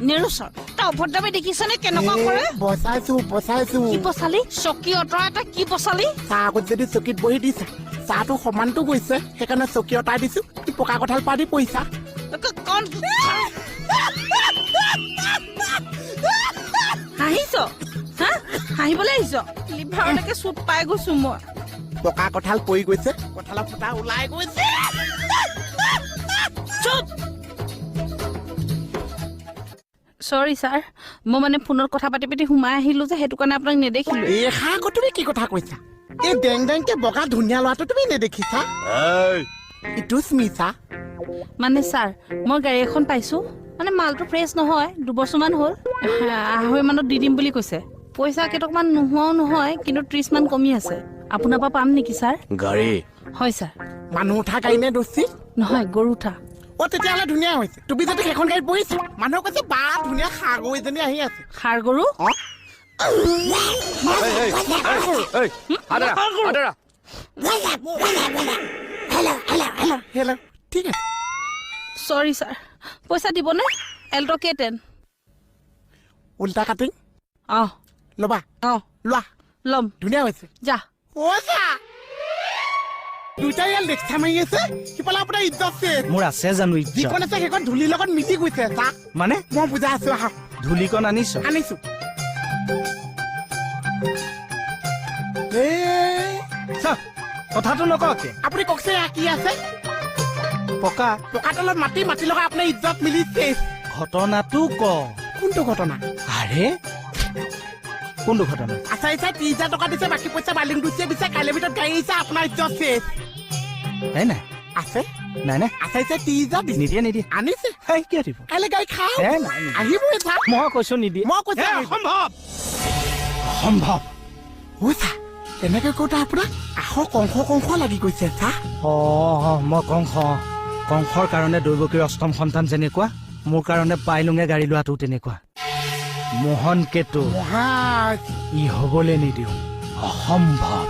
নেৰু sir তা অভদ্ৰামে দেখিছানে কেনেকুৱা কৰে বচাইছো কি পচালি চকী অতৰা এটা কি পচালি চাহ আগত যদি চকীত বহি দিছা চাহটো সমানটো গৈছে সেইকাৰণে চকী অতাই দিছো পকা কঁঠাল পাৰি পইচা কণ হাঁহিছ হা হাঁহিবলৈ আহিছ লিভাৰলৈকে চুট পাই গৈছো মই পকা কঁঠাল পৰি গৈছে কঁঠালৰ ফুটা ওলাই গৈছে চুপ সৰি ছাৰ মই মানে ফোনত কথা পাতি পাতি সোমাই আহিলো যে সেইটো কাৰণে আপোনাক নেদেখিলো এই আকৌ তুমি কি কথা কৈছা এই ডেং ডেংকে বগা ধুনীয়া ল'ৰাটো তুমি নেদেখিছা ইটো স্মিতা মানে ছাৰ মই গাড়ী এখন পাইছো মানে মালটো ফ্ৰেছ নহয় 2 বছৰমান হ'ল 2.5 মানত দি দিম বুলি কৈছে পইচা কেইটকমান নোহোৱাও নহয় কিন্তু 30 মান কমি আছে আপোনাৰ পৰা পাম নেকি ছাৰ গাড়ী হয় ছাৰ মানুহ উঠা গাড়ী নে দোষী নহয় গৰু উঠা তেতিয়াহ'লে ধুনীয়া হৈছে তুমি যদি সেইখন গাড়ীত বহিছা মানুহ কৈছে বা ধুনীয়া সাগৰ এজনী আহি আছে সাৰ গৰু হেল্ল' ঠিক আছে সৰি ছাৰ পইচা দিবনে এল্টো কেটেন উল্টা কাটিং ল'বা লোৱা ল'ম ধুনীয়া হৈছে যা দুইটাই ইয়াত লেকচাৰ মাৰি আছে সিফালে আপোনাৰ ইজ্জত শেষ মোৰ আছে জানো যিখন আছে সেইখন ধূলিৰ লগত মিটি গৈছে তাক মানে মই বুজাই আছো আহা ধূলিকণ আনিছ আনিছো কথাটো নককে আপুনি কওকচোন এয়া কি আছে পকা পকা তলত মাটি লগাই আপোনাৰ ইজ্জত মিলিছে ঘটনাটো ক কোনটো ঘটনা আৰে কোনটো ঘটনা আচ্ছা 30,000 টকা দিছে বাকী পইচা বালিং দুচিয়ে দিছে কাইলৈ ভিতৰত গাড়ী আহিছে আপোনাৰ ইজ্জত শেষ নাই নাই আছে নাই নাই আচ্ছা 30,000 দিছে নিদিয়ে আনিছে কিয় দিব কাইলৈ গাড়ী খাওঁ নাই আহিবই চা মই কৈছো নিদিয়ে মই কৈছো সম্ভৱ চা তেনেকে কওঁতে আপোনাৰ কংস লাগি গৈছে চা মই কংসৰ কাৰণে দৈৱকীৰ অষ্টম সন্তান যেনেকুৱা মোৰ কাৰণে পাইলুঙে গাড়ী লোৱাটো তেনেকুৱা মোহন কেতু ই হবলৈ নিদিওঁ অসম্ভৱ